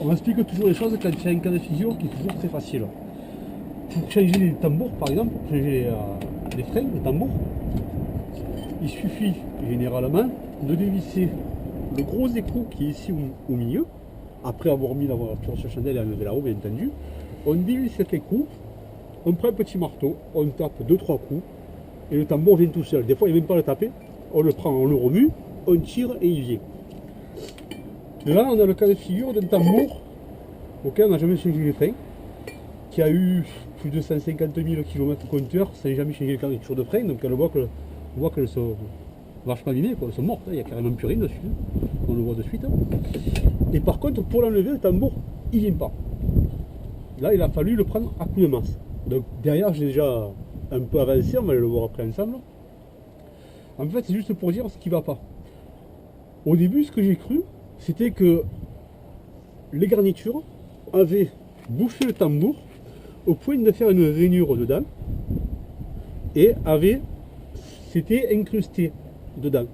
On m'explique toujours les choses quand il y a un cas de figure qui est toujours très facile. Pour changer les tambours, par exemple, pour changer les freins, les tambours, il suffit généralement de dévisser le gros écrou qui est ici au milieu, après avoir mis la voiture sur chandelle et enlevé la roue, bien entendu. On dévisse cet écrou, on prend un petit marteau, on tape 2-3 coups, et le tambour vient tout seul. Des fois, il n'y a même pas à le taper, on le prend, on le remue, on tire et il vient. Là, on a le cas de figure d'un tambour auquel on n'a jamais changé les freins, qui a eu plus de 150 000 km compteur sans jamais changer les cartouches de frein, donc on voit qu'elles sont vachement abîmées, elles sont mortes, il n'y a carrément plus rien dessus, on le voit de suite. Et par contre, pour l'enlever, le tambour, il ne vient pas. Là, il a fallu le prendre à coup de masse. Donc derrière, j'ai déjà un peu avancé, on va le voir après ensemble. En fait, c'est juste pour dire ce qui ne va pas. Au début, ce que j'ai cru, c'était que les garnitures avaient bouché le tambour au point de faire une rainure dedans et s'était incrusté dedans.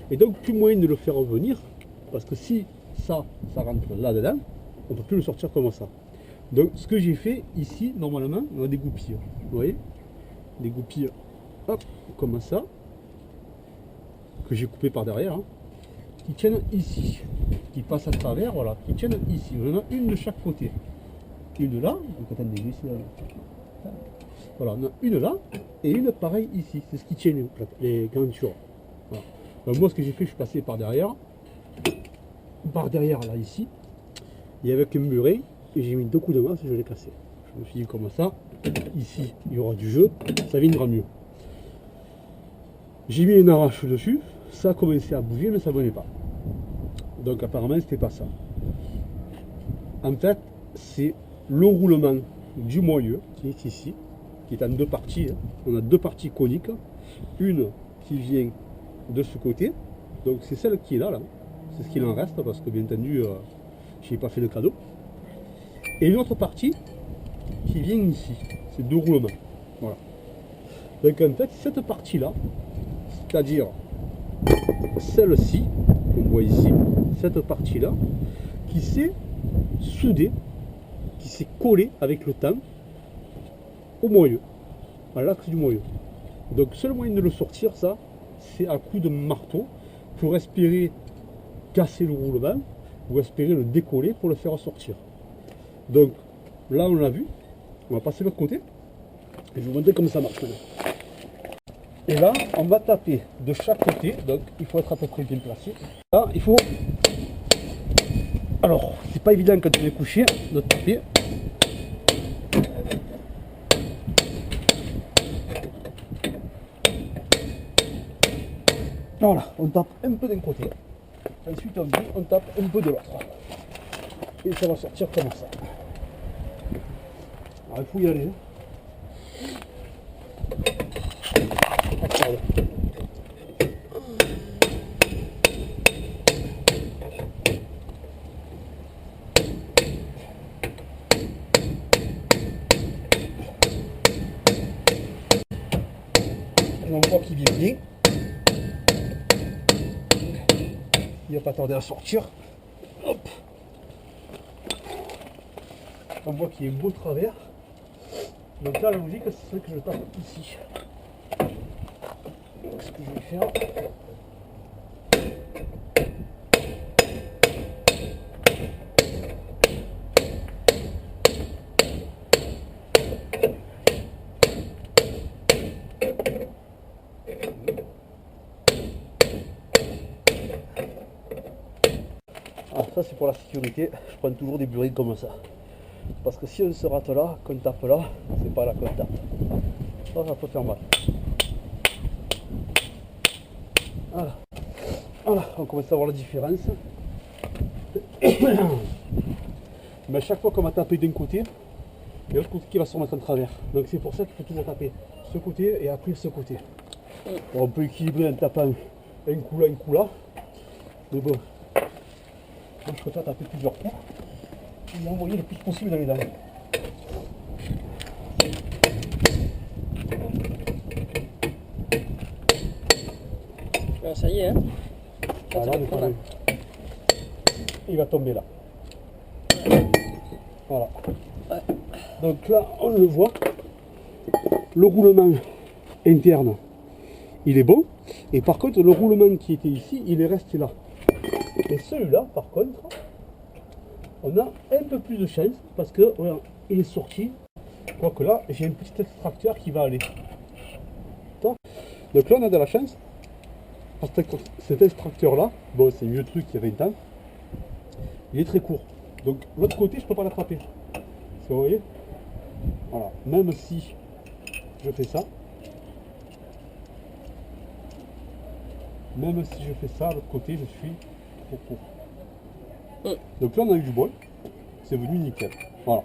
Et donc, plus moyen de le faire revenir, parce que si ça rentre là-dedans, on ne peut plus le sortir comme ça. Donc, ce que j'ai fait ici, normalement, on a des goupilles. Vous voyez, des goupilles, hop, comme ça, que j'ai coupé par derrière, hein, qui tiennent ici, qui passent à travers, voilà, qui tiennent ici. On en a une de chaque côté. Une là, donc attendez, ici, voilà, on a une là et une pareille ici. C'est ce qui tient les garnitures. Voilà. Donc moi, ce que j'ai fait, je suis passé par derrière là, ici, et avec un muret, et j'ai mis 2 coups de masse et je l'ai cassé. Je me suis dit comme ça, ici, il y aura du jeu, ça viendra mieux. J'ai mis une arrache dessus, ça a commencé à bouger, mais ça ne venait pas. Donc apparemment, c'était pas ça. En fait, c'est l'enroulement du moyeu qui est ici, qui est en 2 parties. Hein. On a 2 parties coniques, une qui vient de ce côté, donc c'est celle qui est là, c'est ce qu'il en reste, parce que bien entendu, je n'ai pas fait de cadeau. Et une autre partie qui vient ici, c'est 2 roulements. Voilà. Donc en fait, cette partie-là, c'est-à-dire celle-ci, qu'on voit ici, cette partie-là, qui s'est soudée, qui s'est collée avec le temps au moyeu, à l'axe du moyeu. Donc seul moyen de le sortir, ça, c'est à coup de marteau pour espérer casser le roulement ou espérer le décoller pour le faire sortir. Donc là, on l'a vu, on va passer de l'autre côté et je vais vous montrer comment ça marche maintenant. Et là, on va taper de chaque côté, donc il faut être à peu près bien placé. Là, il faut... Alors, c'est pas évident quand on est couché de taper. Voilà, on tape un peu d'un côté. Ensuite, on tape un peu de l'autre. Et ça va sortir comme ça. Alors, il faut y aller. On voit qu'il vient bien. Il va pas tarder à sortir. Hop. On voit qu'il y a un beau travers. Donc là, la logique, c'est que je tape ici. Donc, ce que je vais faire. Alors ça, c'est pour la sécurité. Je prends toujours des burines comme ça. Parce que si on se rate là, qu'on tape là, c'est pas là qu'on tape. Ça peut faire mal. Voilà. Voilà, on commence à voir la différence. Mais à chaque fois qu'on va taper d'un côté, il y a l'autre côté qui va se remettre en travers. Donc c'est pour ça qu'il faut toujours taper ce côté et après ce côté. Bon, on peut équilibrer en tapant un coup là, un coup là. Mais bon, moi je préfère taper plusieurs coups et envoyer le plus possible dans les dents. Ah, ça y est, hein. Ah, là, il va tomber là. Voilà. Donc là, on le voit. Le roulement interne, il est bon. Et par contre, le roulement qui était ici, il est resté là. Et celui-là, par contre, on a un peu plus de chance parce que voilà, il est sorti. Quoique là, j'ai un petit extracteur qui va aller. Donc là, on a de la chance. Parce que cet extracteur-là, bon, c'est un vieux truc il y a 20 ans, il est très court. Donc l'autre côté, je ne peux pas l'attraper. Vous voyez? Voilà. Même si je fais ça, même si je fais ça, l'autre côté, je suis trop court. Donc là, on a eu du bol. C'est venu nickel. Voilà.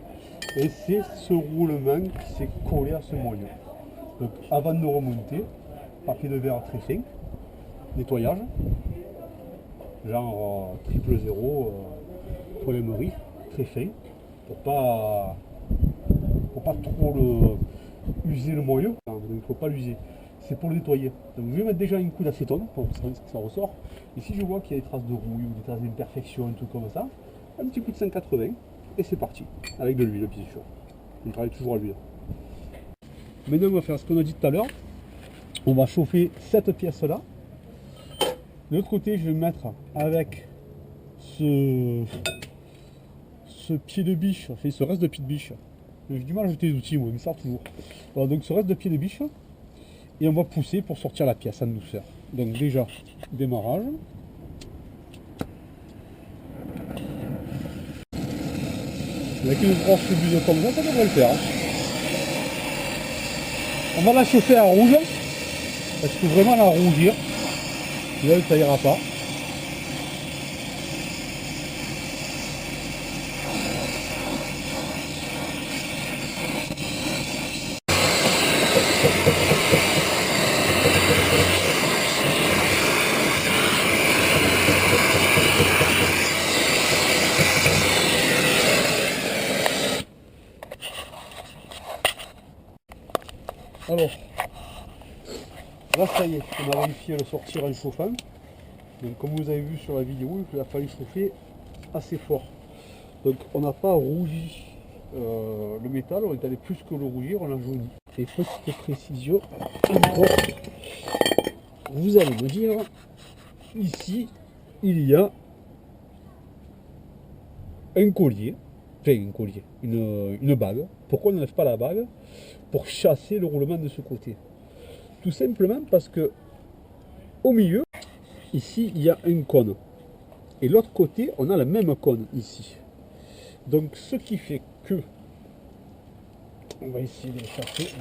Et c'est ce roulement qui s'est collé à ce moyeu. Donc avant de remonter, papier de verre très fin, nettoyage, genre 000, polymerie, très fin, pour pas trop user le moyeu. Donc il ne faut pas l'user. C'est pour le nettoyer. Donc je vais mettre déjà une coupe d'acétone pour que ça ressort. Et si je vois qu'il y a des traces de rouille ou des traces d'imperfection, tout comme ça, un petit coup de 180 et c'est parti. Avec de l'huile, bien sûr. On travaille toujours à l'huile. Maintenant, on va faire ce qu'on a dit tout à l'heure. On va chauffer cette pièce-là. De l'autre côté, je vais mettre avec ce pied de biche, enfin ce reste de pied de biche. J'ai du mal à jeter les outils, moi, mais ça toujours. Voilà, donc ce reste de pied de biche. Et on va pousser pour sortir la pièce en douceur. Donc déjà, démarrage. Avec une grosse buse comme ça devrait le faire. On va la chauffer à rouge. Parce que vraiment la rougir. Là, ça ira pas. Alors, là ça y est, on a réussi à le sortir en chauffant. Donc comme vous avez vu sur la vidéo, il a fallu chauffer assez fort. Donc on n'a pas rougi le métal, on est allé plus que le rougir, on l'a jauni. Et petite précision, encore, vous allez me dire, ici il y a un collier, enfin un collier, une bague. Pourquoi on n'enlève pas la bague? Pour chasser le roulement de ce côté. Tout simplement parce que au milieu, ici, il y a un cône. Et l'autre côté, on a le même cône ici. Donc ce qui fait que on va essayer de le chasser.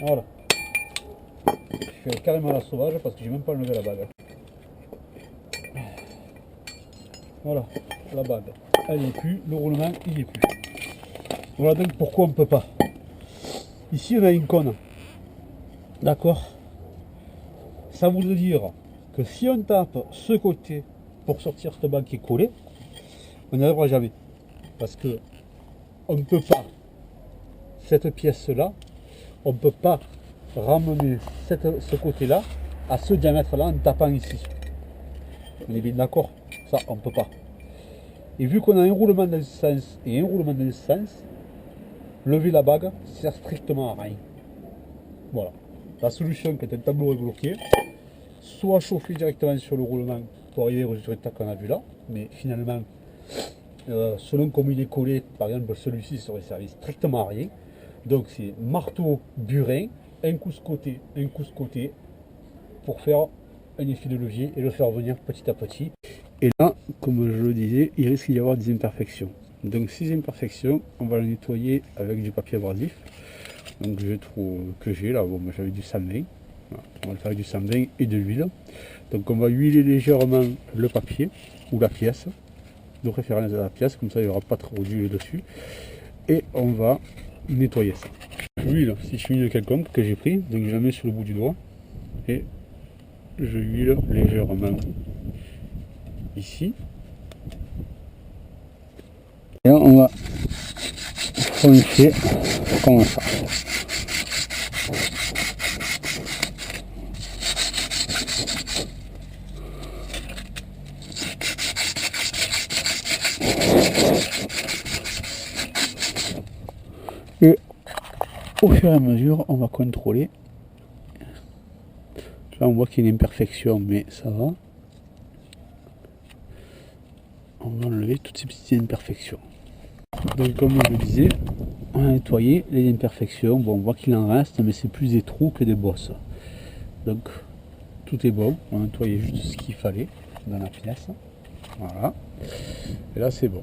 Voilà. Je fais carrément la sauvage parce que j'ai même pas enlevé la bague. Voilà, la bague, elle n'y est plus, le roulement, il n'y est plus. Voilà donc pourquoi on ne peut pas. Ici, on a une cône. D'accord? Ça veut dire que si on tape ce côté pour sortir cette bague qui est collée, on n'y arrivera jamais. Parce que on ne peut pas, cette pièce-là, on ne peut pas ramener ce côté-là à ce diamètre-là en tapant ici. On est bien d'accord? Ça, on ne peut pas. Et vu qu'on a un roulement dans ce sens et un roulement dans ce sens, lever la bague sert strictement à rien. Voilà. La solution, quand un tableau est bloqué, soit chauffer directement sur le roulement pour arriver au résultat qu'on a vu là, mais finalement, selon comme il est collé, par exemple celui-ci serait servi strictement à rien. Donc c'est marteau, burin, un coup ce côté, un coup ce côté, pour faire un effet de levier et le faire venir petit à petit. Et là, comme je le disais, il risque d'y avoir des imperfections. Donc ces imperfections, on va les nettoyer avec du papier abrasif. Donc je trouve que j'ai là, bon, j'avais du 120. Voilà. On va le faire avec du 120 et de l'huile. Donc on va huiler légèrement le papier ou la pièce, de référence à la pièce, comme ça il n'y aura pas trop d'huile dessus. Et on va nettoyer ça. L'huile, si je suis une quelconque que j'ai pris, donc je la mets sur le bout du doigt et je huile légèrement ici. Et là, on va foncer comme ça. Et au fur et à mesure, on va contrôler. Là, on voit qu'il y a une imperfection, mais ça va. On va enlever toutes ces petites imperfections. Donc, comme je le disais, on a nettoyé les imperfections. Bon, on voit qu'il en reste, mais c'est plus des trous que des bosses. Donc, tout est bon. On a nettoyé juste ce qu'il fallait dans la pièce. Voilà. Et là, c'est bon.